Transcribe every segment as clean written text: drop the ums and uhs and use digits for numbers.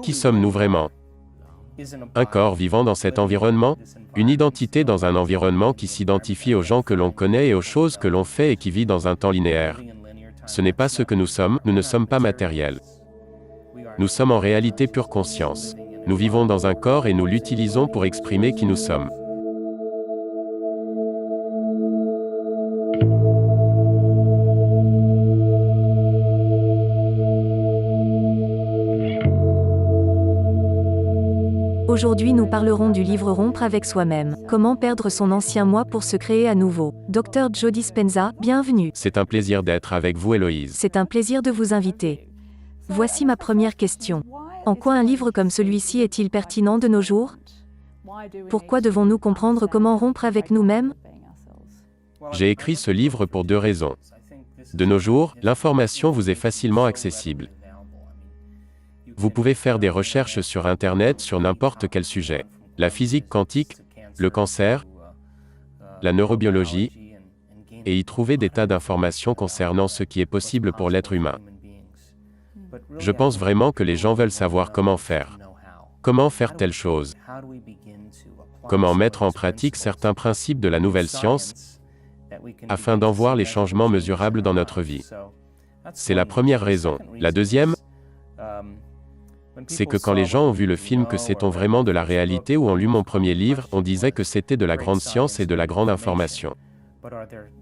Qui sommes-nous vraiment? Un corps vivant dans cet environnement? Une identité dans un environnement qui s'identifie aux gens que l'on connaît et aux choses que l'on fait et qui vit dans un temps linéaire. Ce n'est pas ce que nous ne sommes pas matériels. Nous sommes en réalité pure conscience. Nous vivons dans un corps et nous l'utilisons pour exprimer qui nous sommes. Aujourd'hui nous parlerons du livre Rompre avec soi-même. Comment perdre son ancien moi pour se créer à nouveau. Dr Joe Dispenza, bienvenue. C'est un plaisir d'être avec vous, Héloïse. C'est un plaisir de vous inviter. Voici ma première question. En quoi un livre comme celui-ci est-il pertinent de nos jours? Pourquoi devons-nous comprendre comment rompre avec nous-mêmes? J'ai écrit ce livre pour deux raisons. De nos jours, l'information vous est facilement accessible. Vous pouvez faire des recherches sur Internet sur n'importe quel sujet. La physique quantique, le cancer, la neurobiologie, et y trouver des tas d'informations concernant ce qui est possible pour l'être humain. Je pense vraiment que les gens veulent savoir comment faire. Comment faire telle chose? Comment mettre en pratique certains principes de la nouvelle science, afin d'en voir les changements mesurables dans notre vie. C'est la première raison. La deuxième, c'est que quand les gens ont vu le film Que sait-on vraiment de la réalité ou ont lu mon premier livre, on disait que c'était de la grande science et de la grande information.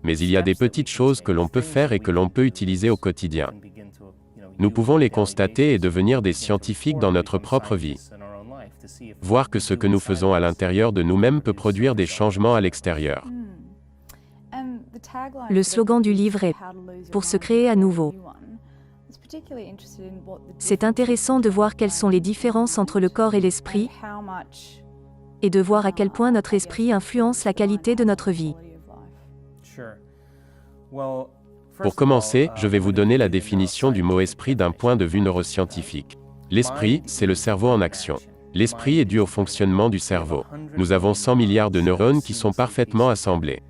Mais il y a des petites choses que l'on peut faire et que l'on peut utiliser au quotidien. Nous pouvons les constater et devenir des scientifiques dans notre propre vie. Voir que ce que nous faisons à l'intérieur de nous-mêmes peut produire des changements à l'extérieur. Le slogan du livre est « Pour se créer à nouveau ». C'est intéressant de voir quelles sont les différences entre le corps et l'esprit, et de voir à quel point notre esprit influence la qualité de notre vie. Pour commencer, je vais vous donner la définition du mot esprit d'un point de vue neuroscientifique. L'esprit, c'est le cerveau en action. L'esprit est dû au fonctionnement du cerveau. Nous avons 100 milliards de neurones qui sont parfaitement assemblés.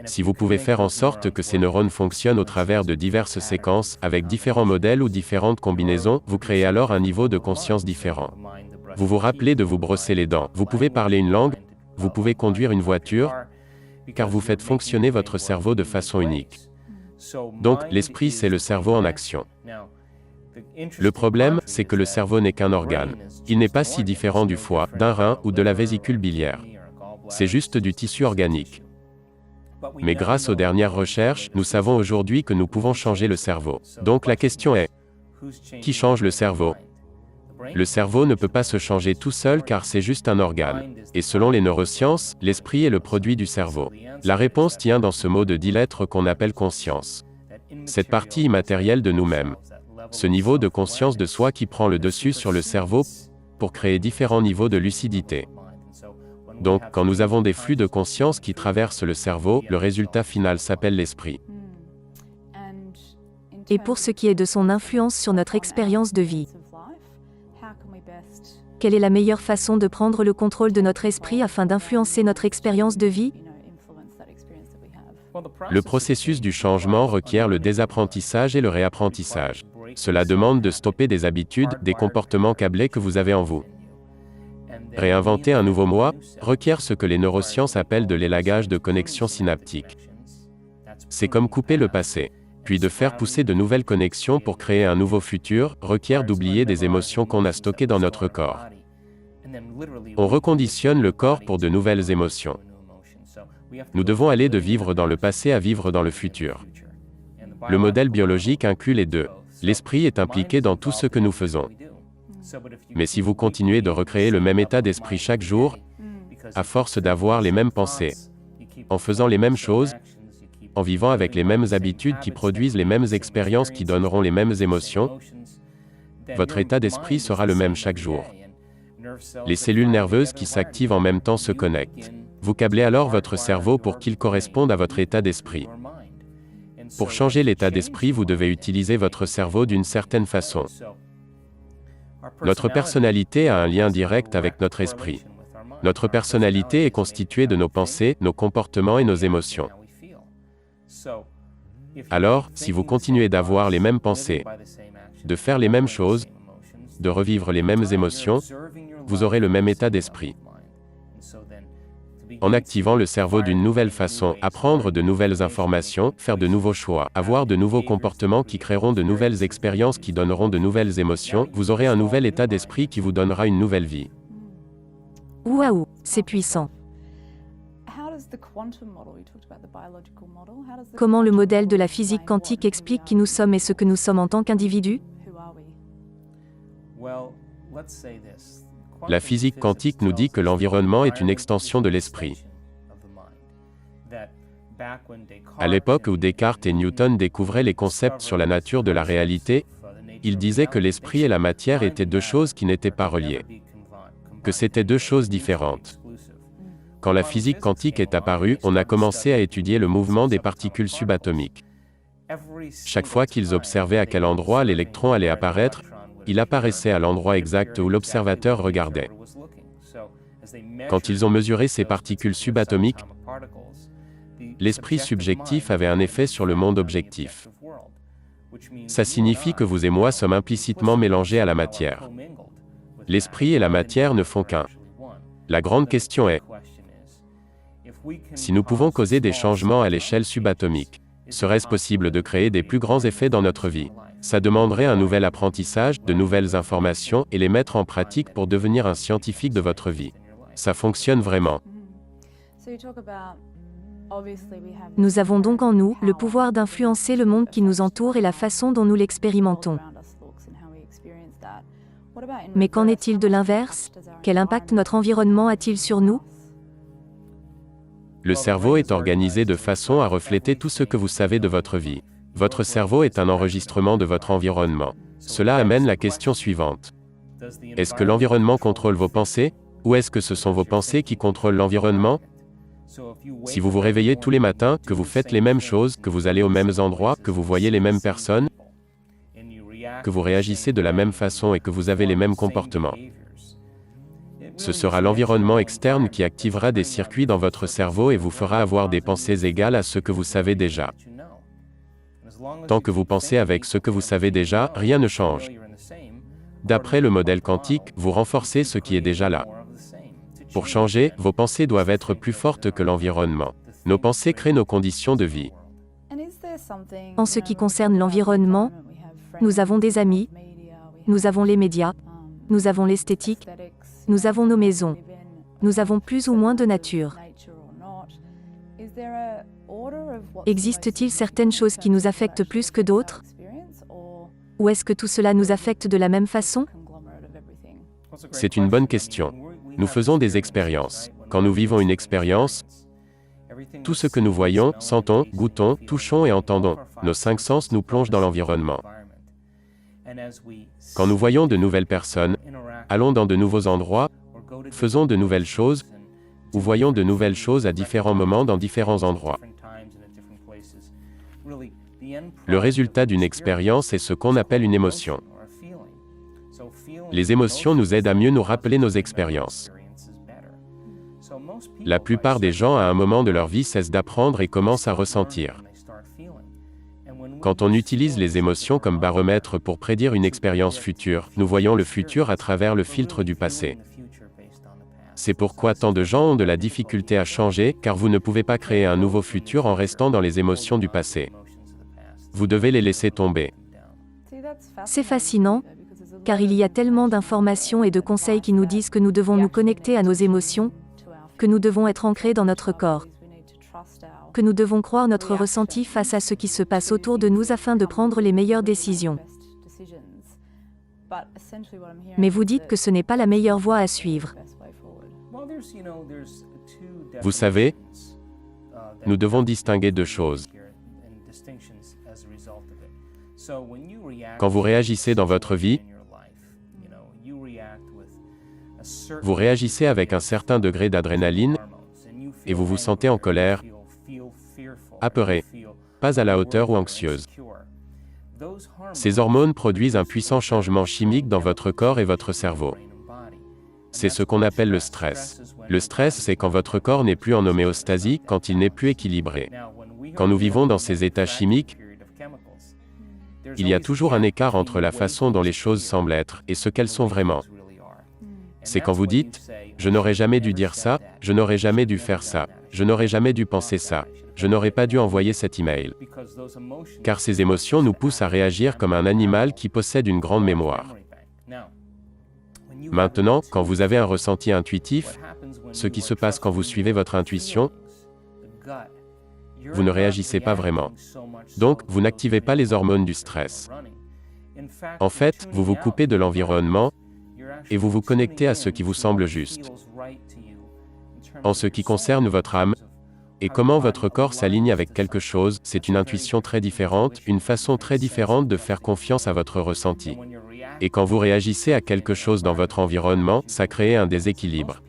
Si vous pouvez faire en sorte que ces neurones fonctionnent au travers de diverses séquences, avec différents modèles ou différentes combinaisons, vous créez alors un niveau de conscience différent. Vous vous rappelez de vous brosser les dents, vous pouvez parler une langue, vous pouvez conduire une voiture, car vous faites fonctionner votre cerveau de façon unique. Donc, l'esprit, c'est le cerveau en action. Le problème, c'est que le cerveau n'est qu'un organe. Il n'est pas si différent du foie, d'un rein ou de la vésicule biliaire. C'est juste du tissu organique. Mais grâce aux dernières recherches, nous savons aujourd'hui que nous pouvons changer le cerveau. Donc la question est, qui change le cerveau? Le cerveau ne peut pas se changer tout seul car c'est juste un organe. Et selon les neurosciences, l'esprit est le produit du cerveau. La réponse tient dans ce mot de 10 lettres qu'on appelle conscience. Cette partie immatérielle de nous-mêmes. Ce niveau de conscience de soi qui prend le dessus sur le cerveau pour créer différents niveaux de lucidité. Donc, quand nous avons des flux de conscience qui traversent le cerveau, le résultat final s'appelle l'esprit. Et pour ce qui est de son influence sur notre expérience de vie, quelle est la meilleure façon de prendre le contrôle de notre esprit afin d'influencer notre expérience de vie? Le processus du changement requiert le désapprentissage et le réapprentissage. Cela demande de stopper des habitudes, des comportements câblés que vous avez en vous. Réinventer un nouveau moi requiert ce que les neurosciences appellent de l'élagage de connexions synaptiques. C'est comme couper le passé. Puis de faire pousser de nouvelles connexions pour créer un nouveau futur requiert d'oublier des émotions qu'on a stockées dans notre corps. On reconditionne le corps pour de nouvelles émotions. Nous devons aller de vivre dans le passé à vivre dans le futur. Le modèle biologique inclut les deux. L'esprit est impliqué dans tout ce que nous faisons. Mais si vous continuez de recréer le même état d'esprit chaque jour, à force d'avoir les mêmes pensées, en faisant les mêmes choses, en vivant avec les mêmes habitudes qui produisent les mêmes expériences qui donneront les mêmes émotions, votre état d'esprit sera le même chaque jour. Les cellules nerveuses qui s'activent en même temps se connectent. Vous câblez alors votre cerveau pour qu'il corresponde à votre état d'esprit. Pour changer l'état d'esprit, vous devez utiliser votre cerveau d'une certaine façon. Notre personnalité a un lien direct avec notre esprit. Notre personnalité est constituée de nos pensées, nos comportements et nos émotions. Alors, si vous continuez d'avoir les mêmes pensées, de faire les mêmes choses, de revivre les mêmes émotions, vous aurez le même état d'esprit. En activant le cerveau d'une nouvelle façon, apprendre de nouvelles informations, faire de nouveaux choix, avoir de nouveaux comportements qui créeront de nouvelles expériences qui donneront de nouvelles émotions, vous aurez un nouvel état d'esprit qui vous donnera une nouvelle vie. Waouh, c'est puissant. Comment le modèle de la physique quantique explique qui nous sommes et ce que nous sommes en tant qu'individus? La physique quantique nous dit que l'environnement est une extension de l'esprit. À l'époque où Descartes et Newton découvraient les concepts sur la nature de la réalité, ils disaient que l'esprit et la matière étaient deux choses qui n'étaient pas reliées, que c'étaient deux choses différentes. Quand la physique quantique est apparue, on a commencé à étudier le mouvement des particules subatomiques. Chaque fois qu'ils observaient à quel endroit l'électron allait apparaître, il apparaissait à l'endroit exact où l'observateur regardait. Quand ils ont mesuré ces particules subatomiques, l'esprit subjectif avait un effet sur le monde objectif. Ça signifie que vous et moi sommes implicitement mélangés à la matière. L'esprit et la matière ne font qu'un. La grande question est, si nous pouvons causer des changements à l'échelle subatomique, serait-ce possible de créer des plus grands effets dans notre vie? Ça demanderait un nouvel apprentissage, de nouvelles informations, et les mettre en pratique pour devenir un scientifique de votre vie. Ça fonctionne vraiment. Nous avons donc en nous le pouvoir d'influencer le monde qui nous entoure et la façon dont nous l'expérimentons. Mais qu'en est-il de l'inverse? Quel impact notre environnement a-t-il sur nous? Le cerveau est organisé de façon à refléter tout ce que vous savez de votre vie. Votre cerveau est un enregistrement de votre environnement. Cela amène la question suivante. Est-ce que l'environnement contrôle vos pensées, ou est-ce que ce sont vos pensées qui contrôlent l'environnement? Si vous vous réveillez tous les matins, que vous faites les mêmes choses, que vous allez aux mêmes endroits, que vous voyez les mêmes personnes, que vous réagissez de la même façon et que vous avez les mêmes comportements, ce sera l'environnement externe qui activera des circuits dans votre cerveau et vous fera avoir des pensées égales à ce que vous savez déjà. Tant que vous pensez avec ce que vous savez déjà, rien ne change. D'après le modèle quantique, vous renforcez ce qui est déjà là. Pour changer, vos pensées doivent être plus fortes que l'environnement. Nos pensées créent nos conditions de vie. En ce qui concerne l'environnement, nous avons des amis, nous avons les médias, nous avons l'esthétique, nous avons nos maisons, nous avons plus ou moins de nature. Existe-t-il certaines choses qui nous affectent plus que d'autres? Ou est-ce que tout cela nous affecte de la même façon? C'est une bonne question. Nous faisons des expériences. Quand nous vivons une expérience, tout ce que nous voyons, sentons, goûtons, touchons et entendons, nos 5 sens nous plongent dans l'environnement. Quand nous voyons de nouvelles personnes, allons dans de nouveaux endroits, faisons de nouvelles choses, ou voyons de nouvelles choses à différents moments dans différents endroits. Le résultat d'une expérience est ce qu'on appelle une émotion. Les émotions nous aident à mieux nous rappeler nos expériences. La plupart des gens à un moment de leur vie cessent d'apprendre et commencent à ressentir. Quand on utilise les émotions comme baromètre pour prédire une expérience future, nous voyons le futur à travers le filtre du passé. C'est pourquoi tant de gens ont de la difficulté à changer, car vous ne pouvez pas créer un nouveau futur en restant dans les émotions du passé. Vous devez les laisser tomber. C'est fascinant, car il y a tellement d'informations et de conseils qui nous disent que nous devons nous connecter à nos émotions, que nous devons être ancrés dans notre corps, que nous devons croire notre ressenti face à ce qui se passe autour de nous afin de prendre les meilleures décisions. Mais vous dites que ce n'est pas la meilleure voie à suivre. Vous savez, nous devons distinguer deux choses. Quand vous réagissez dans votre vie, vous réagissez avec un certain degré d'adrénaline, et vous vous sentez en colère, apeuré, pas à la hauteur ou anxieuse. Ces hormones produisent un puissant changement chimique dans votre corps et votre cerveau. C'est ce qu'on appelle le stress. Le stress, c'est quand votre corps n'est plus en homéostasie, quand il n'est plus équilibré. Quand nous vivons dans ces états chimiques, Il y a toujours un écart entre la façon dont les choses semblent être et ce qu'elles sont vraiment. C'est quand vous dites « Je n'aurais jamais dû dire ça, je n'aurais jamais dû faire ça, je n'aurais jamais dû penser ça, je n'aurais pas dû envoyer cet email. » Car ces émotions nous poussent à réagir comme un animal qui possède une grande mémoire. Maintenant, quand vous avez un ressenti intuitif, ce qui se passe quand vous suivez votre intuition, vous ne réagissez pas vraiment. Donc, vous n'activez pas les hormones du stress. En fait, vous vous coupez de l'environnement et vous vous connectez à ce qui vous semble juste. En ce qui concerne votre âme, et comment votre corps s'aligne avec quelque chose, c'est une intuition très différente, une façon très différente de faire confiance à votre ressenti. Et quand vous réagissez à quelque chose dans votre environnement, ça crée un déséquilibre.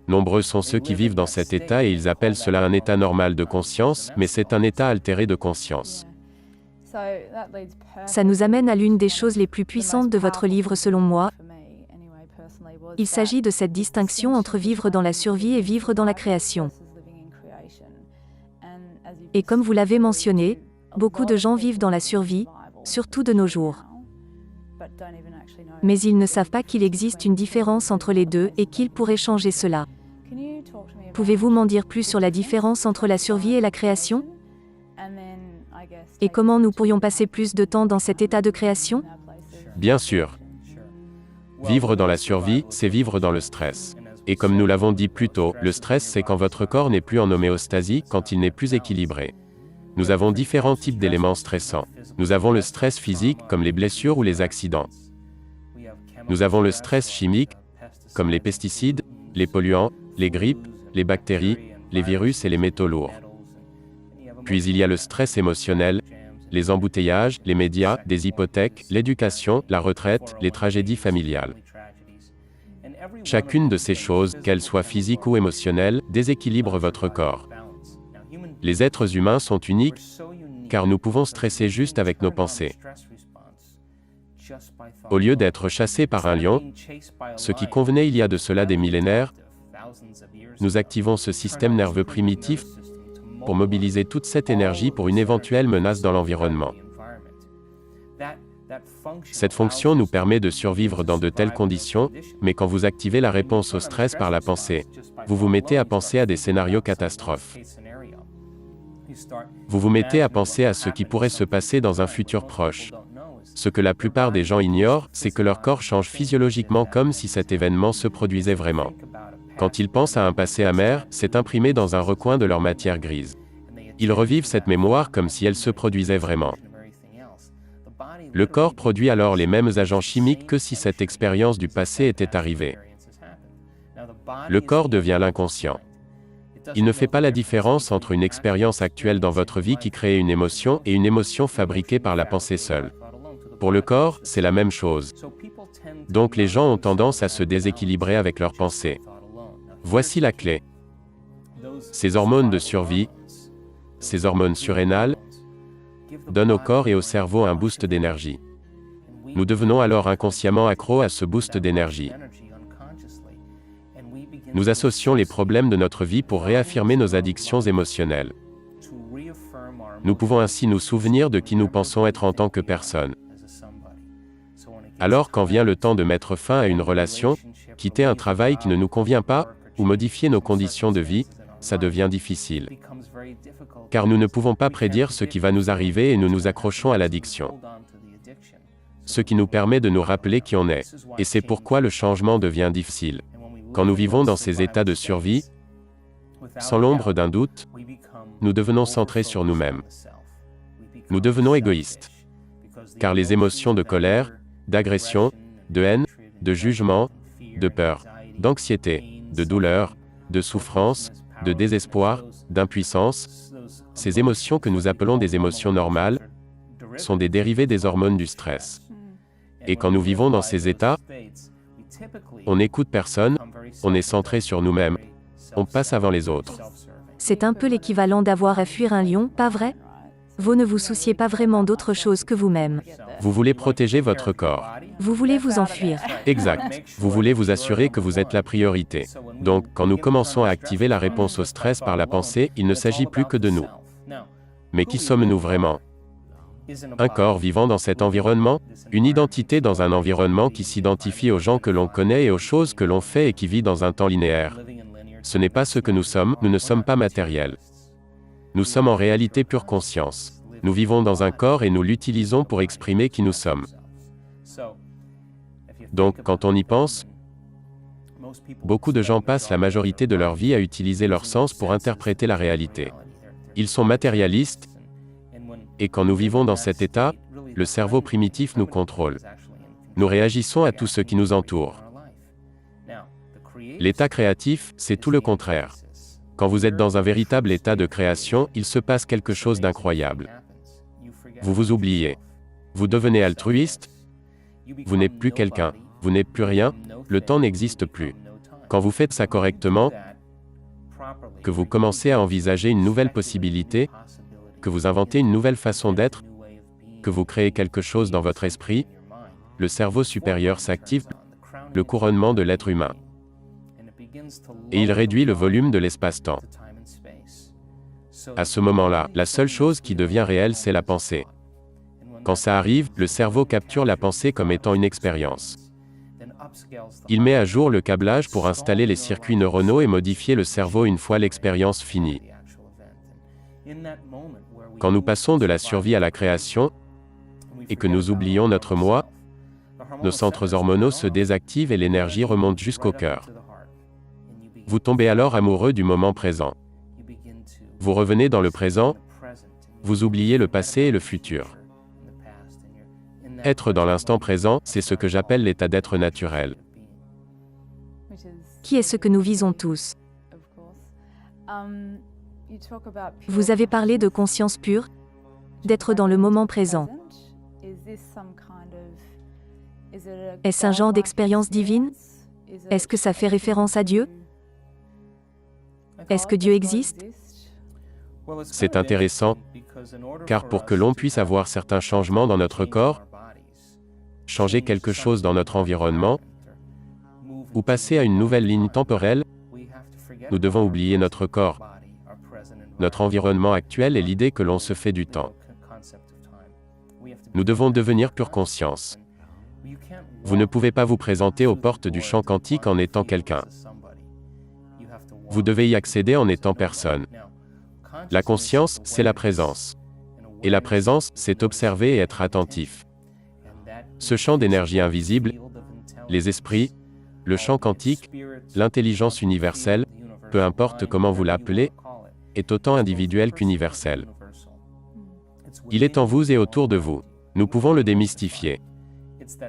Nombreux sont ceux qui vivent dans cet état et ils appellent cela un état normal de conscience, mais c'est un état altéré de conscience. Ça nous amène à l'une des choses les plus puissantes de votre livre selon moi. Il s'agit de cette distinction entre vivre dans la survie et vivre dans la création. Et comme vous l'avez mentionné, beaucoup de gens vivent dans la survie, surtout de nos jours. Mais ils ne savent pas qu'il existe une différence entre les deux et qu'ils pourraient changer cela. Pouvez-vous m'en dire plus sur la différence entre la survie et la création? Et comment nous pourrions passer plus de temps dans cet état de création? Bien sûr. Vivre dans la survie, c'est vivre dans le stress. Et comme nous l'avons dit plus tôt, le stress c'est quand votre corps n'est plus en homéostasie, quand il n'est plus équilibré. Nous avons différents types d'éléments stressants. Nous avons le stress physique, comme les blessures ou les accidents. Nous avons le stress chimique, comme les pesticides, les polluants, les grippes, les bactéries, les virus et les métaux lourds. Puis il y a le stress émotionnel, les embouteillages, les médias, des hypothèques, l'éducation, la retraite, les tragédies familiales. Chacune de ces choses, qu'elles soient physiques ou émotionnelles, déséquilibre votre corps. Les êtres humains sont uniques, car nous pouvons stresser juste avec nos pensées. Au lieu d'être chassés par un lion, ce qui convenait il y a de cela des millénaires, nous activons ce système nerveux primitif pour mobiliser toute cette énergie pour une éventuelle menace dans l'environnement. Cette fonction nous permet de survivre dans de telles conditions, mais quand vous activez la réponse au stress par la pensée, vous vous mettez à penser à des scénarios catastrophes. Vous vous mettez à penser à ce qui pourrait se passer dans un futur proche. Ce que la plupart des gens ignorent, c'est que leur corps change physiologiquement comme si cet événement se produisait vraiment. Quand ils pensent à un passé amer, c'est imprimé dans un recoin de leur matière grise. Ils revivent cette mémoire comme si elle se produisait vraiment. Le corps produit alors les mêmes agents chimiques que si cette expérience du passé était arrivée. Le corps devient l'inconscient. Il ne fait pas la différence entre une expérience actuelle dans votre vie qui crée une émotion et une émotion fabriquée par la pensée seule. Pour le corps, c'est la même chose. Donc les gens ont tendance à se déséquilibrer avec leurs pensées. Voici la clé. Ces hormones de survie, ces hormones surrénales, donnent au corps et au cerveau un boost d'énergie. Nous devenons alors inconsciemment accros à ce boost d'énergie. Nous associons les problèmes de notre vie pour réaffirmer nos addictions émotionnelles. Nous pouvons ainsi nous souvenir de qui nous pensons être en tant que personne. Alors quand vient le temps de mettre fin à une relation, quitter un travail qui ne nous convient pas, ou modifier nos conditions de vie, ça devient difficile. Car nous ne pouvons pas prédire ce qui va nous arriver et nous nous accrochons à l'addiction. Ce qui nous permet de nous rappeler qui on est. Et c'est pourquoi le changement devient difficile. Quand nous vivons dans ces états de survie, sans l'ombre d'un doute, nous devenons centrés sur nous-mêmes. Nous devenons égoïstes. Car les émotions de colère, d'agression, de haine, de jugement, de peur, d'anxiété, de douleur, de souffrance, de désespoir, d'impuissance, ces émotions que nous appelons des émotions normales, sont des dérivés des hormones du stress. Et quand nous vivons dans ces états, on n'écoute personne, on est centré sur nous-mêmes, on passe avant les autres. C'est un peu l'équivalent d'avoir à fuir un lion, pas vrai? Vous ne vous souciez pas vraiment d'autre chose que vous-même. Vous voulez protéger votre corps. Vous voulez vous enfuir. Exact. Vous voulez vous assurer que vous êtes la priorité. Donc, quand nous commençons à activer la réponse au stress par la pensée, il ne s'agit plus que de nous. Mais qui sommes-nous vraiment? Un corps vivant dans cet environnement, une identité dans un environnement qui s'identifie aux gens que l'on connaît et aux choses que l'on fait et qui vit dans un temps linéaire. Ce n'est pas ce que nous sommes, nous ne sommes pas matériels. Nous sommes en réalité pure conscience. Nous vivons dans un corps et nous l'utilisons pour exprimer qui nous sommes. Donc, quand on y pense, beaucoup de gens passent la majorité de leur vie à utiliser leur sens pour interpréter la réalité. Ils sont matérialistes, et quand nous vivons dans cet état, le cerveau primitif nous contrôle. Nous réagissons à tout ce qui nous entoure. L'état créatif, c'est tout le contraire. Quand vous êtes dans un véritable état de création, il se passe quelque chose d'incroyable. Vous vous oubliez. Vous devenez altruiste. Vous n'êtes plus quelqu'un. Vous n'êtes plus rien. Le temps n'existe plus. Quand vous faites ça correctement, que vous commencez à envisager une nouvelle possibilité, que vous inventez une nouvelle façon d'être, que vous créez quelque chose dans votre esprit, le cerveau supérieur s'active, le couronnement de l'être humain. Et il réduit le volume de l'espace-temps. À ce moment-là, la seule chose qui devient réelle, c'est la pensée. Quand ça arrive, le cerveau capture la pensée comme étant une expérience. Il met à jour le câblage pour installer les circuits neuronaux et modifier le cerveau une fois l'expérience finie. Quand nous passons de la survie à la création, et que nous oublions notre moi, nos centres hormonaux se désactivent et l'énergie remonte jusqu'au cœur. Vous tombez alors amoureux du moment présent. Vous revenez dans le présent, vous oubliez le passé et le futur. Être dans l'instant présent, c'est ce que j'appelle l'état d'être naturel. Qui est ce que nous visons tous? Vous avez parlé de conscience pure, d'être dans le moment présent. Est-ce un genre d'expérience divine? Est-ce que ça fait référence à Dieu? Est-ce que Dieu existe? C'est intéressant, car pour que l'on puisse avoir certains changements dans notre corps, changer quelque chose dans notre environnement, ou passer à une nouvelle ligne temporelle, nous devons oublier notre corps, notre environnement actuel et l'idée que l'on se fait du temps. Nous devons devenir pure conscience. Vous ne pouvez pas vous présenter aux portes du champ quantique en étant quelqu'un. Vous devez y accéder en étant personne. La conscience, c'est la présence. Et la présence, c'est observer et être attentif. Ce champ d'énergie invisible, les esprits, le champ quantique, l'intelligence universelle, peu importe comment vous l'appelez, est autant individuel qu'universel. Il est en vous et autour de vous. Nous pouvons le démystifier.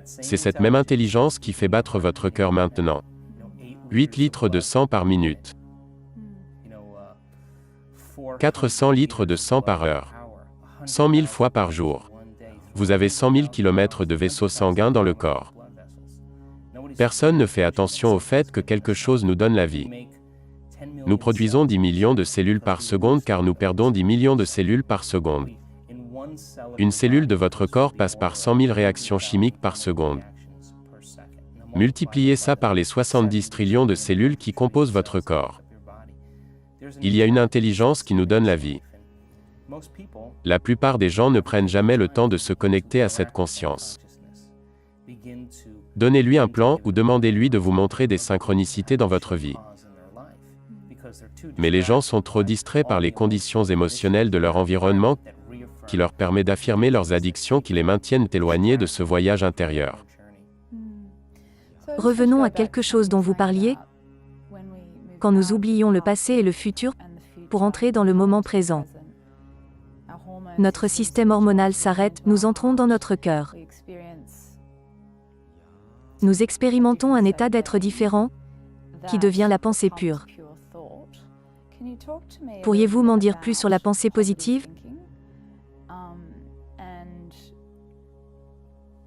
C'est cette même intelligence qui fait battre votre cœur maintenant. 8 litres de sang par minute. 400 litres de sang par heure. 100 000 fois par jour. Vous avez 100 000 km de vaisseaux sanguins dans le corps. Personne ne fait attention au fait que quelque chose nous donne la vie. Nous produisons 10 millions de cellules par seconde car nous perdons 10 millions de cellules par seconde. Une cellule de votre corps passe par 100 000 réactions chimiques par seconde. Multipliez ça par les 70 trillions de cellules qui composent votre corps. Il y a une intelligence qui nous donne la vie. La plupart des gens ne prennent jamais le temps de se connecter à cette conscience. Donnez-lui un plan ou demandez-lui de vous montrer des synchronicités dans votre vie. Mais les gens sont trop distraits par les conditions émotionnelles de leur environnement qui leur permet d'affirmer leurs addictions qui les maintiennent éloignés de ce voyage intérieur. Revenons à quelque chose dont vous parliez. Quand nous oublions le passé et le futur pour entrer dans le moment présent. Notre système hormonal s'arrête, nous entrons dans notre cœur. Nous expérimentons un état d'être différent, qui devient la pensée pure. Pourriez-vous m'en dire plus sur la pensée positive?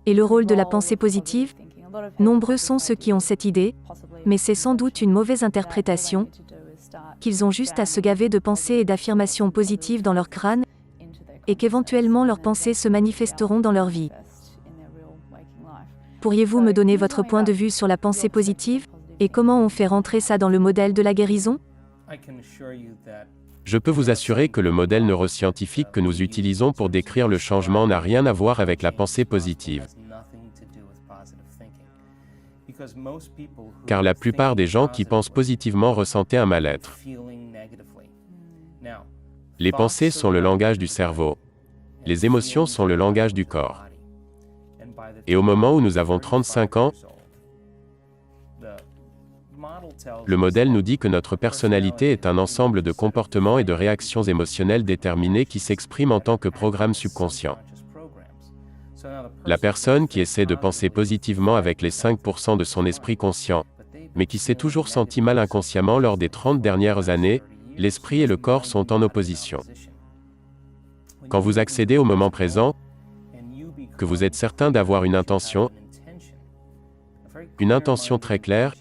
Et le rôle de la pensée positive? Nombreux sont ceux qui ont cette idée, mais c'est sans doute une mauvaise interprétation, qu'ils ont juste à se gaver de pensées et d'affirmations positives dans leur crâne, et qu'éventuellement leurs pensées se manifesteront dans leur vie. Pourriez-vous me donner votre point de vue sur la pensée positive, et comment on fait rentrer ça dans le modèle de la guérison? Je peux vous assurer que le modèle neuroscientifique que nous utilisons pour décrire le changement n'a rien à voir avec la pensée positive. Car la plupart des gens qui pensent positivement ressentaient un mal-être. Les pensées sont le langage du cerveau. Les émotions sont le langage du corps. Et au moment où nous avons 35 ans, le modèle nous dit que notre personnalité est un ensemble de comportements et de réactions émotionnelles déterminés qui s'expriment en tant que programme subconscient. La personne qui essaie de penser positivement avec les 5% de son esprit conscient, mais qui s'est toujours senti mal inconsciemment lors des 30 dernières années, l'esprit et le corps sont en opposition. Quand vous accédez au moment présent, que vous êtes certain d'avoir une intention très claire,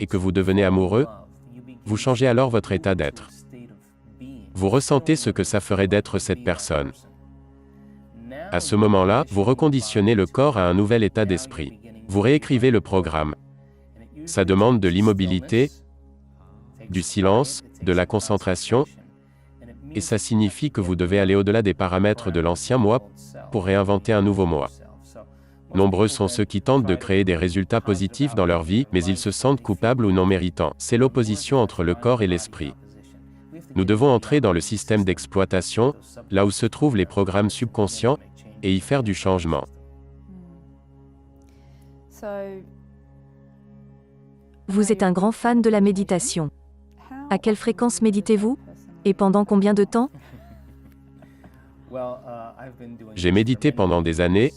et que vous devenez amoureux, vous changez alors votre état d'être. Vous ressentez ce que ça ferait d'être cette personne. À ce moment-là, vous reconditionnez le corps à un nouvel état d'esprit. Vous réécrivez le programme. Ça demande de l'immobilité, du silence, de la concentration, et ça signifie que vous devez aller au-delà des paramètres de l'ancien moi pour réinventer un nouveau moi. Nombreux sont ceux qui tentent de créer des résultats positifs dans leur vie, mais ils se sentent coupables ou non méritants. C'est l'opposition entre le corps et l'esprit. Nous devons entrer dans le système d'exploitation, là où se trouvent les programmes subconscients, et y faire du changement. Vous êtes un grand fan de la méditation. À quelle fréquence méditez-vous? Et pendant combien de temps? J'ai médité pendant des années,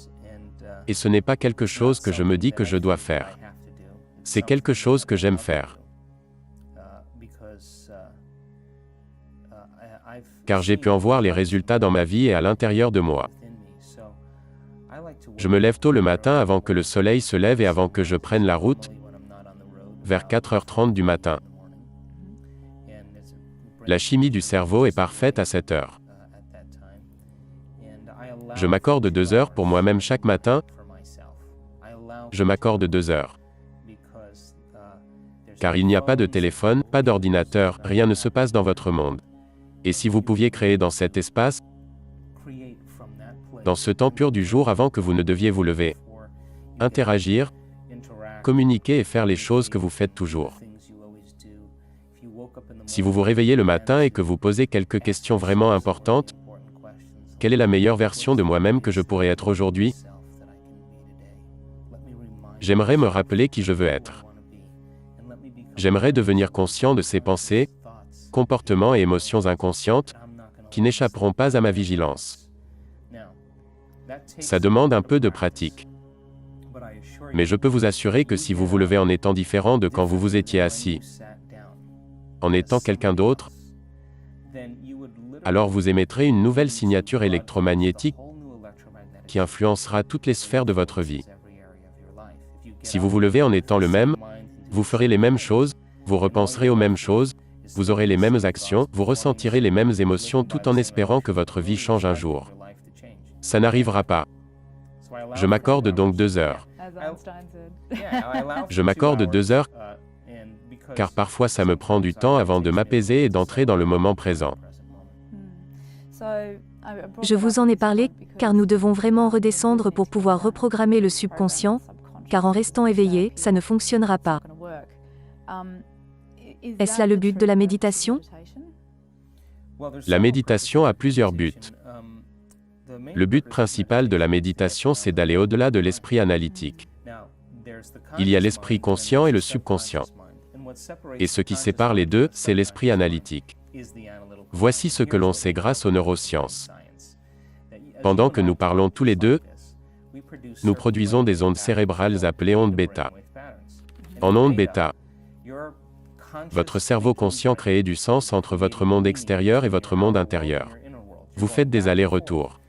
et ce n'est pas quelque chose que je me dis que je dois faire. C'est quelque chose que j'aime faire. Car j'ai pu en voir les résultats dans ma vie et à l'intérieur de moi. Je me lève tôt le matin avant que le soleil se lève et avant que je prenne la route, vers 4h30 du matin. La chimie du cerveau est parfaite à cette heure. Je m'accorde 2 heures pour moi-même chaque matin. Je m'accorde 2 heures. Car il n'y a pas de téléphone, pas d'ordinateur, rien ne se passe dans votre monde. Et si vous pouviez créer dans cet espace, dans ce temps pur du jour avant que vous ne deviez vous lever, interagir, communiquer et faire les choses que vous faites toujours. Si vous vous réveillez le matin et que vous posez quelques questions vraiment importantes, quelle est la meilleure version de moi-même que je pourrais être aujourd'hui? J'aimerais me rappeler qui je veux être. J'aimerais devenir conscient de ces pensées, comportements et émotions inconscientes, qui n'échapperont pas à ma vigilance. Ça demande un peu de pratique. Mais je peux vous assurer que si vous vous levez en étant différent de quand vous vous étiez assis, en étant quelqu'un d'autre, alors vous émettrez une nouvelle signature électromagnétique qui influencera toutes les sphères de votre vie. Si vous vous levez en étant le même, vous ferez les mêmes choses, vous repenserez aux mêmes choses, vous aurez les mêmes actions, vous ressentirez les mêmes émotions tout en espérant que votre vie change un jour. Ça n'arrivera pas. Je m'accorde donc 2 heures. Je m'accorde 2 heures, car parfois ça me prend du temps avant de m'apaiser et d'entrer dans le moment présent. Je vous en ai parlé, car nous devons vraiment redescendre pour pouvoir reprogrammer le subconscient, car en restant éveillé, ça ne fonctionnera pas. Est-ce là le but de la méditation? La méditation a plusieurs buts. Le but principal de la méditation, c'est d'aller au-delà de l'esprit analytique. Il y a l'esprit conscient et le subconscient. Et ce qui sépare les deux, c'est l'esprit analytique. Voici ce que l'on sait grâce aux neurosciences. Pendant que nous parlons tous les deux, nous produisons des ondes cérébrales appelées ondes bêta. En ondes bêta, votre cerveau conscient crée du sens entre votre monde extérieur et votre monde intérieur. Vous faites des allers-retours.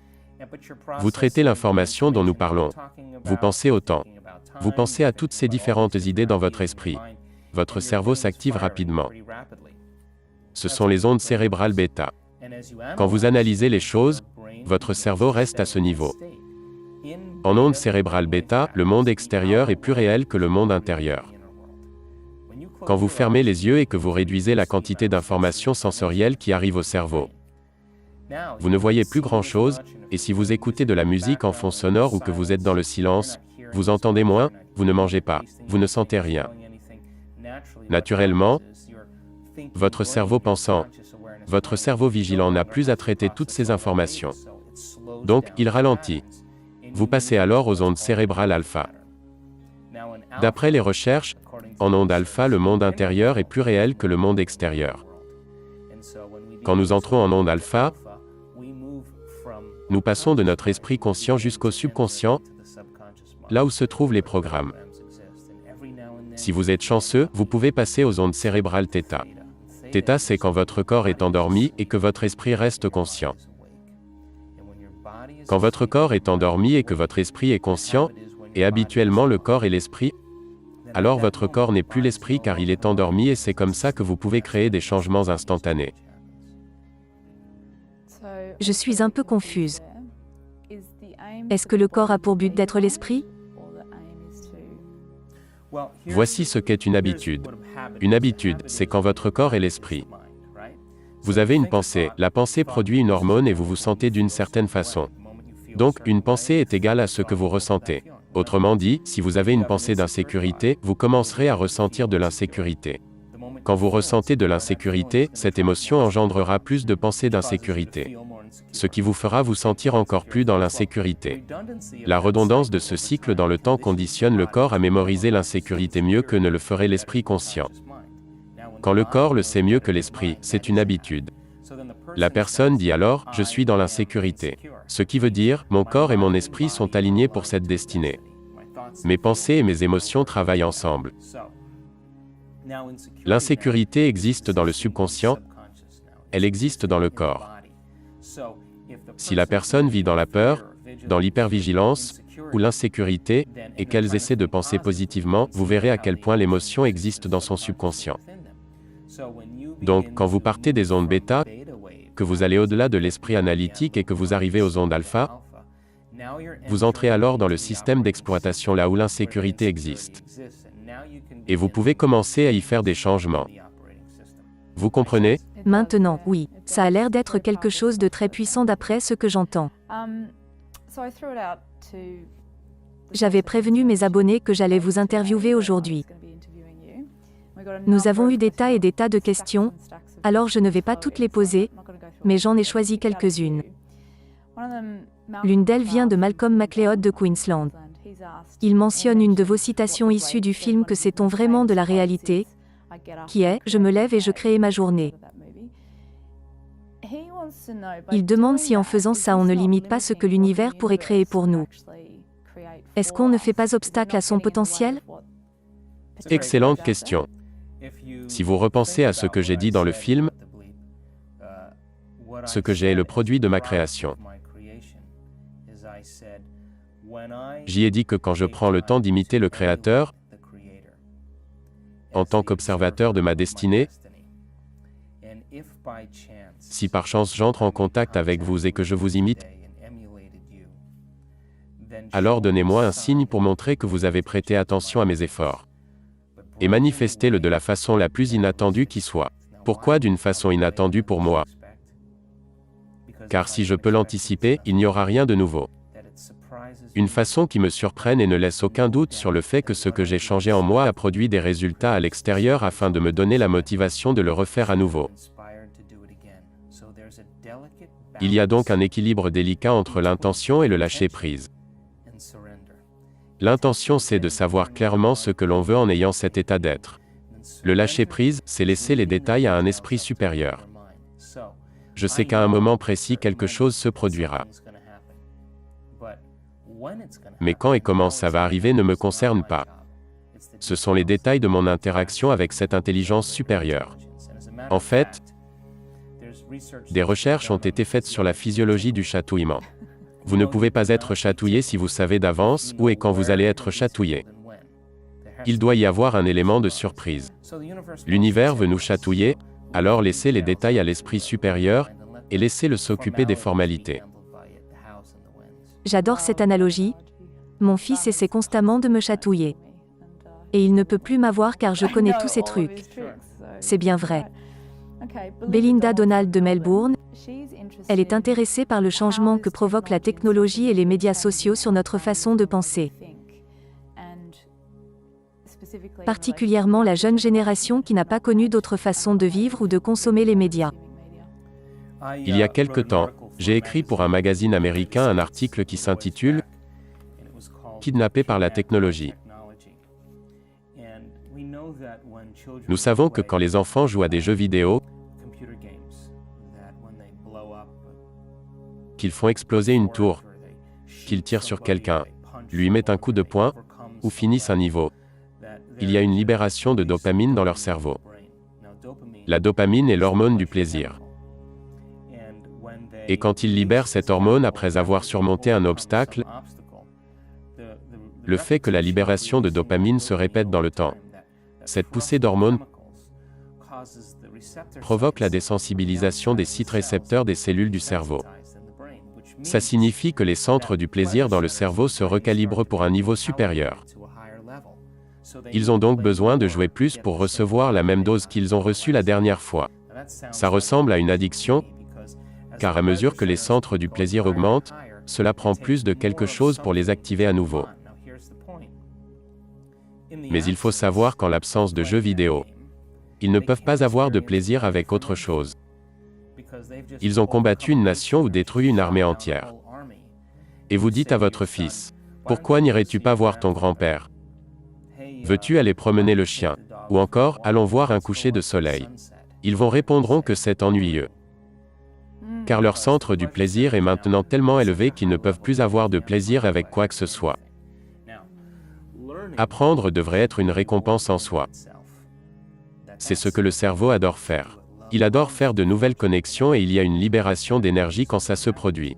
Vous traitez l'information dont nous parlons. Vous pensez au temps. Vous pensez à toutes ces différentes idées dans votre esprit. Votre cerveau s'active rapidement. Ce sont les ondes cérébrales bêta. Quand vous analysez les choses, votre cerveau reste à ce niveau. En ondes cérébrales bêta, le monde extérieur est plus réel que le monde intérieur. Quand vous fermez les yeux et que vous réduisez la quantité d'informations sensorielles qui arrivent au cerveau, vous ne voyez plus grand-chose, et si vous écoutez de la musique en fond sonore ou que vous êtes dans le silence, vous entendez moins, vous ne mangez pas, vous ne sentez rien. Naturellement, votre cerveau pensant, votre cerveau vigilant n'a plus à traiter toutes ces informations. Donc, il ralentit. Vous passez alors aux ondes cérébrales alpha. D'après les recherches, en ondes alpha, le monde intérieur est plus réel que le monde extérieur. Quand nous entrons en ondes alpha, nous passons de notre esprit conscient jusqu'au subconscient, là où se trouvent les programmes. Si vous êtes chanceux, vous pouvez passer aux ondes cérébrales θ. θ, c'est quand votre corps est endormi et que votre esprit reste conscient. Quand votre corps est endormi et que votre esprit est conscient, et habituellement le corps est l'esprit, alors votre corps n'est plus l'esprit car il est endormi et c'est comme ça que vous pouvez créer des changements instantanés. Je suis un peu confuse. Est-ce que le corps a pour but d'être l'esprit? Voici ce qu'est une habitude. Une habitude, c'est quand votre corps est l'esprit. Vous avez une pensée, la pensée produit une hormone et vous vous sentez d'une certaine façon. Donc, une pensée est égale à ce que vous ressentez. Autrement dit, si vous avez une pensée d'insécurité, vous commencerez à ressentir de l'insécurité. Quand vous ressentez de l'insécurité, cette émotion engendrera plus de pensées d'insécurité, ce qui vous fera vous sentir encore plus dans l'insécurité. La redondance de ce cycle dans le temps conditionne le corps à mémoriser l'insécurité mieux que ne le ferait l'esprit conscient. Quand le corps le sait mieux que l'esprit, c'est une habitude. La personne dit alors, je suis dans l'insécurité. Ce qui veut dire, mon corps et mon esprit sont alignés pour cette destinée. Mes pensées et mes émotions travaillent ensemble. L'insécurité existe dans le subconscient, elle existe dans le corps. Si la personne vit dans la peur, dans l'hypervigilance, ou l'insécurité, et qu'elle essaie de penser positivement, vous verrez à quel point l'émotion existe dans son subconscient. Donc, quand vous partez des ondes bêta, que vous allez au-delà de l'esprit analytique et que vous arrivez aux ondes alpha, vous entrez alors dans le système d'exploitation là où l'insécurité existe. Et vous pouvez commencer à y faire des changements. Vous comprenez? Maintenant, oui, ça a l'air d'être quelque chose de très puissant d'après ce que j'entends. J'avais prévenu mes abonnés que j'allais vous interviewer aujourd'hui. Nous avons eu des tas et des tas de questions, alors je ne vais pas toutes les poser, mais j'en ai choisi quelques-unes. L'une d'elles vient de Malcolm McLeod de Queensland. Il mentionne une de vos citations issues du film Que sait-on vraiment de la réalité, qui est « Je me lève et je crée ma journée ». Il demande si en faisant ça on ne limite pas ce que l'univers pourrait créer pour nous. Est-ce qu'on ne fait pas obstacle à son potentiel? Excellente question. Si vous repensez à ce que j'ai dit dans le film, ce que j'ai est le produit de ma création. J'y ai dit que quand je prends le temps d'imiter le Créateur, en tant qu'observateur de ma destinée, si par chance j'entre en contact avec vous et que je vous imite, alors donnez-moi un signe pour montrer que vous avez prêté attention à mes efforts. Et manifestez-le de la façon la plus inattendue qui soit. Pourquoi d'une façon inattendue pour moi? Car si je peux l'anticiper, il n'y aura rien de nouveau. Une façon qui me surprenne et ne laisse aucun doute sur le fait que ce que j'ai changé en moi a produit des résultats à l'extérieur afin de me donner la motivation de le refaire à nouveau. Il y a donc un équilibre délicat entre l'intention et le lâcher-prise. L'intention, c'est de savoir clairement ce que l'on veut en ayant cet état d'être. Le lâcher-prise, c'est laisser les détails à un esprit supérieur. Je sais qu'à un moment précis quelque chose se produira. Mais quand et comment ça va arriver ne me concerne pas. Ce sont les détails de mon interaction avec cette intelligence supérieure. En fait, des recherches ont été faites sur la physiologie du chatouillement. Vous ne pouvez pas être chatouillé si vous savez d'avance où et quand vous allez être chatouillé. Il doit y avoir un élément de surprise. L'univers veut nous chatouiller, alors laissez les détails à l'esprit supérieur, et laissez-le s'occuper des formalités. J'adore cette analogie. Mon fils essaie constamment de me chatouiller. Et il ne peut plus m'avoir car je connais tous ces trucs. C'est bien vrai. Belinda Donald de Melbourne, elle est intéressée par le changement que provoquent la technologie et les médias sociaux sur notre façon de penser. Particulièrement la jeune génération qui n'a pas connu d'autre façon de vivre ou de consommer les médias. Il y a quelque temps, j'ai écrit pour un magazine américain un article qui s'intitule « Kidnappés par la technologie ». Nous savons que quand les enfants jouent à des jeux vidéo, qu'ils font exploser une tour, qu'ils tirent sur quelqu'un, lui mettent un coup de poing, ou finissent un niveau, il y a une libération de dopamine dans leur cerveau. La dopamine est l'hormone du plaisir. Et quand ils libèrent cette hormone après avoir surmonté un obstacle, le fait que la libération de dopamine se répète dans le temps, cette poussée d'hormones provoque la désensibilisation des sites récepteurs des cellules du cerveau. Ça signifie que les centres du plaisir dans le cerveau se recalibrent pour un niveau supérieur. Ils ont donc besoin de jouer plus pour recevoir la même dose qu'ils ont reçue la dernière fois. Ça ressemble à une addiction, car à mesure que les centres du plaisir augmentent, cela prend plus de quelque chose pour les activer à nouveau. Mais il faut savoir qu'en l'absence de jeux vidéo, ils ne peuvent pas avoir de plaisir avec autre chose. Ils ont combattu une nation ou détruit une armée entière. Et vous dites à votre fils, « Pourquoi n'irais-tu pas voir ton grand-père ? Veux-tu aller promener le chien ? Ou encore, allons voir un coucher de soleil. » Ils vous répondront que c'est ennuyeux. Car leur centre du plaisir est maintenant tellement élevé qu'ils ne peuvent plus avoir de plaisir avec quoi que ce soit. Apprendre devrait être une récompense en soi. C'est ce que le cerveau adore faire. Il adore faire de nouvelles connexions et il y a une libération d'énergie quand ça se produit.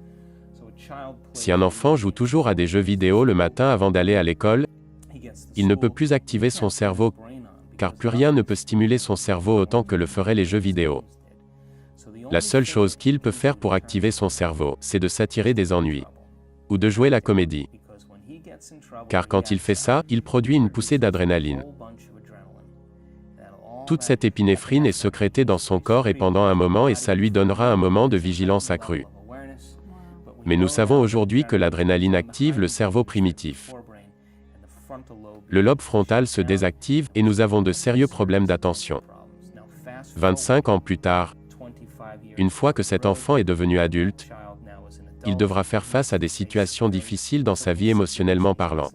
Si un enfant joue toujours à des jeux vidéo le matin avant d'aller à l'école, il ne peut plus activer son cerveau, car plus rien ne peut stimuler son cerveau autant que le feraient les jeux vidéo. La seule chose qu'il peut faire pour activer son cerveau, c'est de s'attirer des ennuis, ou de jouer la comédie. Car quand il fait ça, il produit une poussée d'adrénaline. Toute cette épinéphrine est sécrétée dans son corps et pendant un moment et ça lui donnera un moment de vigilance accrue. Mais nous savons aujourd'hui que l'adrénaline active le cerveau primitif. Le lobe frontal se désactive et nous avons de sérieux problèmes d'attention. 25 ans plus tard, une fois que cet enfant est devenu adulte, il devra faire face à des situations difficiles dans sa vie émotionnellement parlant.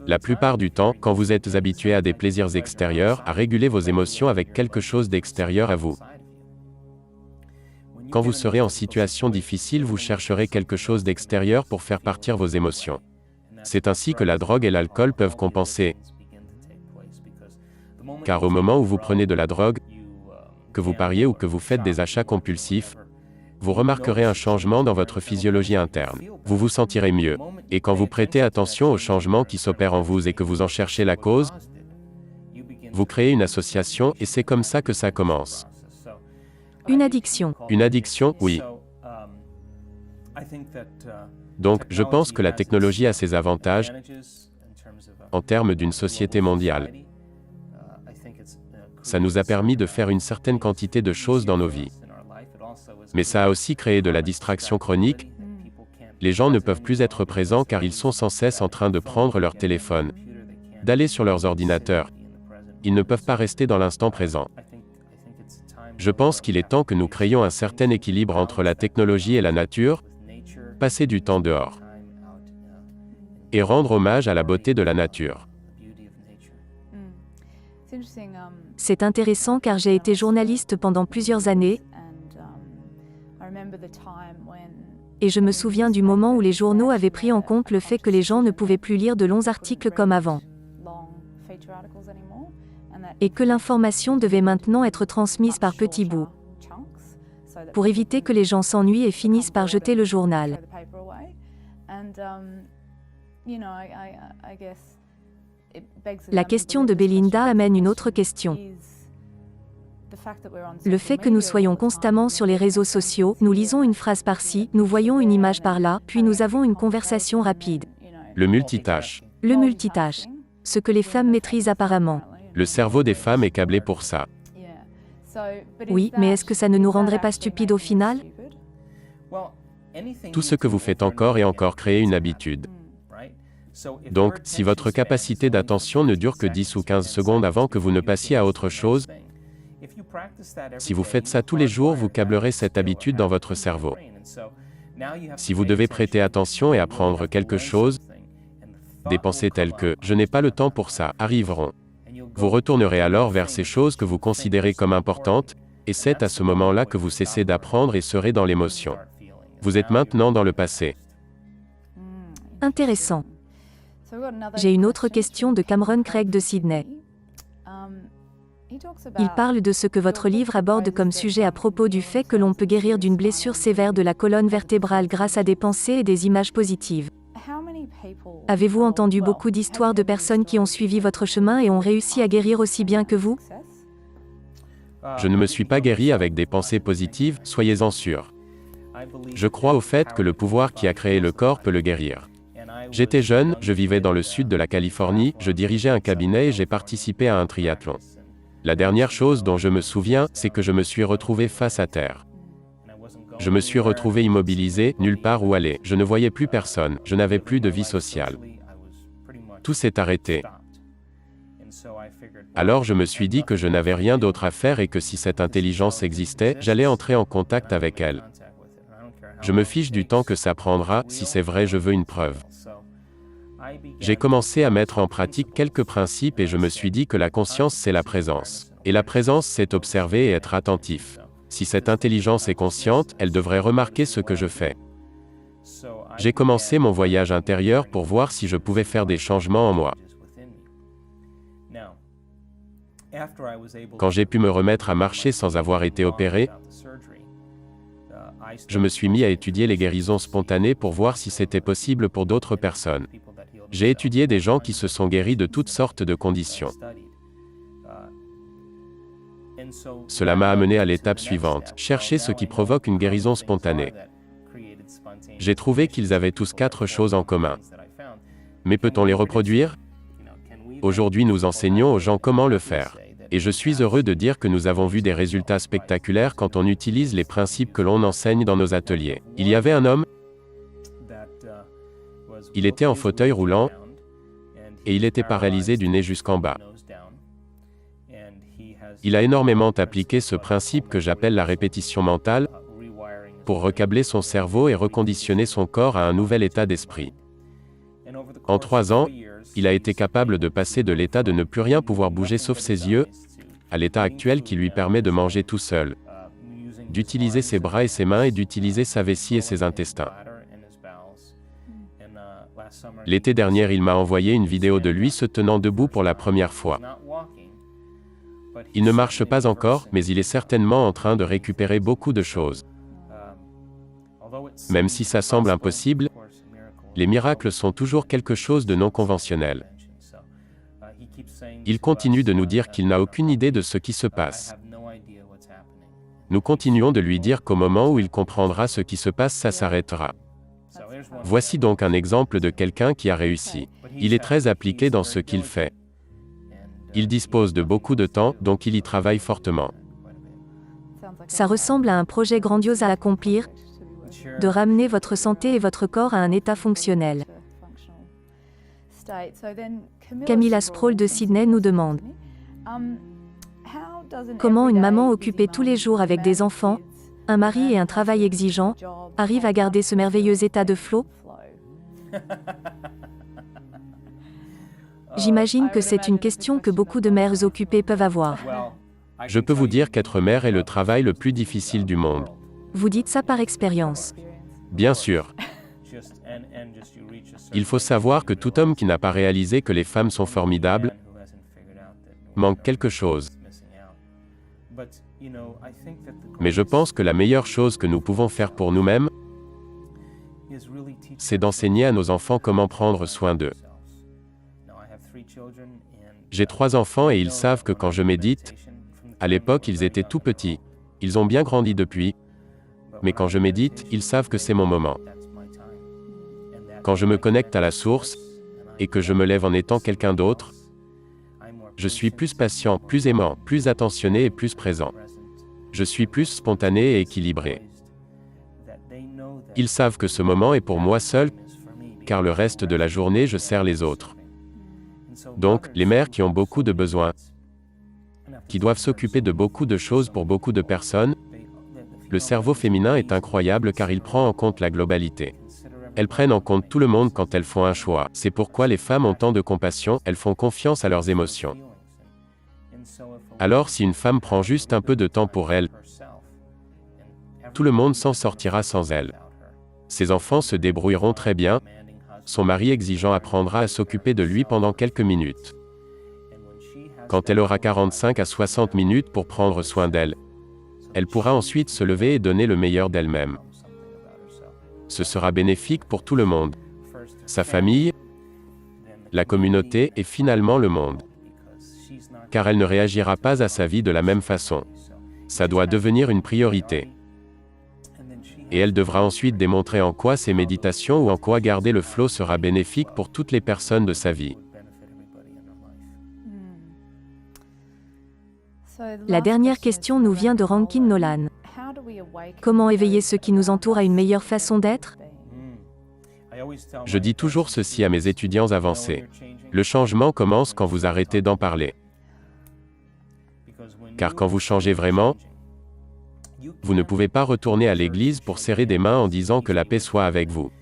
La plupart du temps, quand vous êtes habitué à des plaisirs extérieurs, à réguler vos émotions avec quelque chose d'extérieur à vous. Quand vous serez en situation difficile, vous chercherez quelque chose d'extérieur pour faire partir vos émotions. C'est ainsi que la drogue et l'alcool peuvent compenser. Car au moment où vous prenez de la drogue, que vous pariez ou que vous faites des achats compulsifs, vous remarquerez un changement dans votre physiologie interne. Vous vous sentirez mieux. Et quand vous prêtez attention aux changements qui s'opèrent en vous et que vous en cherchez la cause, vous créez une association et c'est comme ça que ça commence. Une addiction. Une addiction, oui. Donc, je pense que la technologie a ses avantages en termes d'une société mondiale. Ça nous a permis de faire une certaine quantité de choses dans nos vies. Mais ça a aussi créé de la distraction chronique. Les gens ne peuvent plus être présents car ils sont sans cesse en train de prendre leur téléphone, d'aller sur leurs ordinateurs. Ils ne peuvent pas rester dans l'instant présent. Je pense qu'il est temps que nous créions un certain équilibre entre la technologie et la nature, passer du temps dehors, et rendre hommage à la beauté de la nature. C'est intéressant car j'ai été journaliste pendant plusieurs années, et je me souviens du moment où les journaux avaient pris en compte le fait que les gens ne pouvaient plus lire de longs articles comme avant, et que l'information devait maintenant être transmise par petits bouts, pour éviter que les gens s'ennuient et finissent par jeter le journal. La question de Belinda amène une autre question. Le fait que nous soyons constamment sur les réseaux sociaux, nous lisons une phrase par-ci, nous voyons une image par-là, puis nous avons une conversation rapide. Le multitâche. Le multitâche. Ce que les femmes maîtrisent apparemment. Le cerveau des femmes est câblé pour ça. Oui, mais est-ce que ça ne nous rendrait pas stupides au final? Tout ce que vous faites encore et encore crée une habitude. Donc, si votre capacité d'attention ne dure que 10 ou 15 secondes avant que vous ne passiez à autre chose, si vous faites ça tous les jours, vous câblerez cette habitude dans votre cerveau. Si vous devez prêter attention et apprendre quelque chose, des pensées telles que « je n'ai pas le temps pour ça » arriveront. Vous retournerez alors vers ces choses que vous considérez comme importantes, et c'est à ce moment-là que vous cessez d'apprendre et serez dans l'émotion. Vous êtes maintenant dans le passé. Intéressant. J'ai une autre question de Cameron Craig de Sydney. Il parle de ce que votre livre aborde comme sujet à propos du fait que l'on peut guérir d'une blessure sévère de la colonne vertébrale grâce à des pensées et des images positives. Avez-vous entendu beaucoup d'histoires de personnes qui ont suivi votre chemin et ont réussi à guérir aussi bien que vous? Je ne me suis pas guéri avec des pensées positives, soyez-en sûrs. Je crois au fait que le pouvoir qui a créé le corps peut le guérir. J'étais jeune, je vivais dans le sud de la Californie, je dirigeais un cabinet et j'ai participé à un triathlon. La dernière chose dont je me souviens, c'est que je me suis retrouvé face à terre. Je me suis retrouvé immobilisé, nulle part où aller, je ne voyais plus personne, je n'avais plus de vie sociale. Tout s'est arrêté. Alors je me suis dit que je n'avais rien d'autre à faire et que si cette intelligence existait, j'allais entrer en contact avec elle. Je me fiche du temps que ça prendra, si c'est vrai je veux une preuve. J'ai commencé à mettre en pratique quelques principes et je me suis dit que la conscience c'est la présence. Et la présence c'est observer et être attentif. Si cette intelligence est consciente, elle devrait remarquer ce que je fais. J'ai commencé mon voyage intérieur pour voir si je pouvais faire des changements en moi. Quand j'ai pu me remettre à marcher sans avoir été opéré, je me suis mis à étudier les guérisons spontanées pour voir si c'était possible pour d'autres personnes. J'ai étudié des gens qui se sont guéris de toutes sortes de conditions. Cela m'a amené à l'étape suivante, chercher ce qui provoque une guérison spontanée. J'ai trouvé qu'ils avaient tous 4 choses en commun. Mais peut-on les reproduire? Aujourd'hui nous enseignons aux gens comment le faire. Et je suis heureux de dire que nous avons vu des résultats spectaculaires quand on utilise les principes que l'on enseigne dans nos ateliers. Il y avait un homme, il était en fauteuil roulant, et il était paralysé du nez jusqu'en bas. Il a énormément appliqué ce principe que j'appelle la répétition mentale, pour recabler son cerveau et reconditionner son corps à un nouvel état d'esprit. En 3 ans, il a été capable de passer de l'état de ne plus rien pouvoir bouger sauf ses yeux, à l'état actuel qui lui permet de manger tout seul, d'utiliser ses bras et ses mains et d'utiliser sa vessie et ses intestins. L'été dernier, il m'a envoyé une vidéo de lui se tenant debout pour la première fois. Il ne marche pas encore, mais il est certainement en train de récupérer beaucoup de choses. Même si ça semble impossible, les miracles sont toujours quelque chose de non conventionnel. Il continue de nous dire qu'il n'a aucune idée de ce qui se passe. Nous continuons de lui dire qu'au moment où il comprendra ce qui se passe, ça s'arrêtera. Voici donc un exemple de quelqu'un qui a réussi. Il est très appliqué dans ce qu'il fait. Il dispose de beaucoup de temps, donc il y travaille fortement. Ça ressemble à un projet grandiose à accomplir, de ramener votre santé et votre corps à un état fonctionnel. Camilla Sproul de Sydney nous demande comment une maman occupée tous les jours avec des enfants, un mari et un travail exigeant, arrive à garder ce merveilleux état de flow? J'imagine que c'est une question que beaucoup de mères occupées peuvent avoir. Je peux vous dire qu'être mère est le travail le plus difficile du monde. Vous dites ça par expérience. Bien sûr. Il faut savoir que tout homme qui n'a pas réalisé que les femmes sont formidables manque quelque chose. Mais je pense que la meilleure chose que nous pouvons faire pour nous-mêmes, c'est d'enseigner à nos enfants comment prendre soin d'eux. J'ai 3 enfants et ils savent que quand je médite, à l'époque ils étaient tout petits, ils ont bien grandi depuis, mais quand je médite, ils savent que c'est mon moment. Quand je me connecte à la source, et que je me lève en étant quelqu'un d'autre, je suis plus patient, plus aimant, plus attentionné et plus présent. Je suis plus spontané et équilibré. Ils savent que ce moment est pour moi seul, car le reste de la journée je sers les autres. Donc, les mères qui ont beaucoup de besoins, qui doivent s'occuper de beaucoup de choses pour beaucoup de personnes, le cerveau féminin est incroyable car il prend en compte la globalité. Elles prennent en compte tout le monde quand elles font un choix. C'est pourquoi les femmes ont tant de compassion, elles font confiance à leurs émotions. Alors si une femme prend juste un peu de temps pour elle, tout le monde s'en sortira sans elle. Ses enfants se débrouilleront très bien, son mari exigeant apprendra à s'occuper de lui pendant quelques minutes. Quand elle aura 45 à 60 minutes pour prendre soin d'elle, elle pourra ensuite se lever et donner le meilleur d'elle-même. Ce sera bénéfique pour tout le monde. Sa famille, la communauté et finalement le monde. Car elle ne réagira pas à sa vie de la même façon. Ça doit devenir une priorité. Et elle devra ensuite démontrer en quoi ses méditations ou en quoi garder le flow sera bénéfique pour toutes les personnes de sa vie. La dernière question nous vient de Rankin Nolan. Comment éveiller ceux qui nous entourent à une meilleure façon d'être? Je dis toujours ceci à mes étudiants avancés. Le changement commence quand vous arrêtez d'en parler. Car quand vous changez vraiment, vous ne pouvez pas retourner à l'église pour serrer des mains en disant que la paix soit avec vous,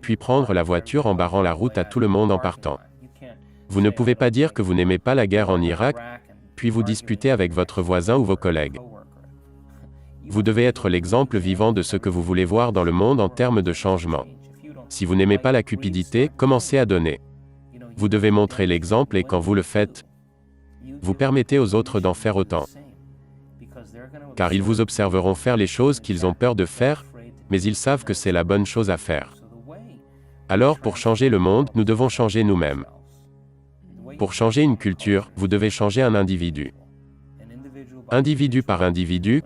puis prendre la voiture en barrant la route à tout le monde en partant. Vous ne pouvez pas dire que vous n'aimez pas la guerre en Irak, puis vous disputer avec votre voisin ou vos collègues. Vous devez être l'exemple vivant de ce que vous voulez voir dans le monde en termes de changement. Si vous n'aimez pas la cupidité, commencez à donner. Vous devez montrer l'exemple et quand vous le faites, vous permettez aux autres d'en faire autant. Car ils vous observeront faire les choses qu'ils ont peur de faire, mais ils savent que c'est la bonne chose à faire. Alors pour changer le monde, nous devons changer nous-mêmes. Pour changer une culture, vous devez changer un individu. Individu par individu,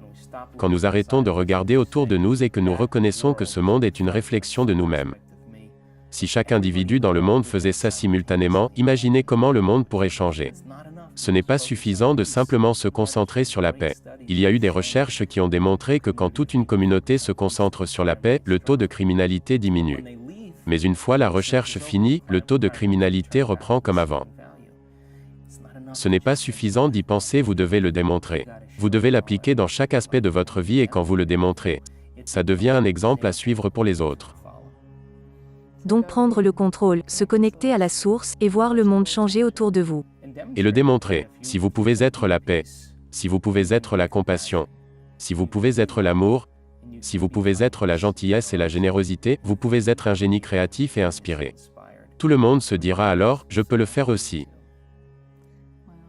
quand nous arrêtons de regarder autour de nous et que nous reconnaissons que ce monde est une réflexion de nous-mêmes. Si chaque individu dans le monde faisait ça simultanément, imaginez comment le monde pourrait changer. Ce n'est pas suffisant de simplement se concentrer sur la paix. Il y a eu des recherches qui ont démontré que quand toute une communauté se concentre sur la paix, le taux de criminalité diminue. Mais une fois la recherche finie, le taux de criminalité reprend comme avant. Ce n'est pas suffisant d'y penser, vous devez le démontrer. Vous devez l'appliquer dans chaque aspect de votre vie et quand vous le démontrez, ça devient un exemple à suivre pour les autres. Donc prendre le contrôle, se connecter à la source et voir le monde changer autour de vous. Et le démontrer. Si vous pouvez être la paix, si vous pouvez être la compassion, si vous pouvez être l'amour, si vous pouvez être la gentillesse et la générosité, vous pouvez être un génie créatif et inspiré. Tout le monde se dira alors, je peux le faire aussi.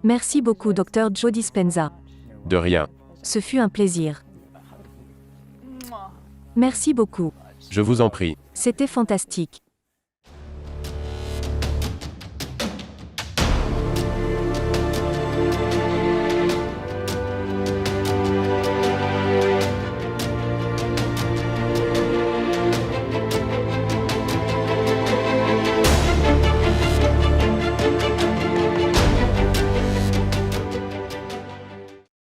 Merci beaucoup Dr Joe Dispenza. De rien. Ce fut un plaisir. Merci beaucoup. Je vous en prie. C'était fantastique.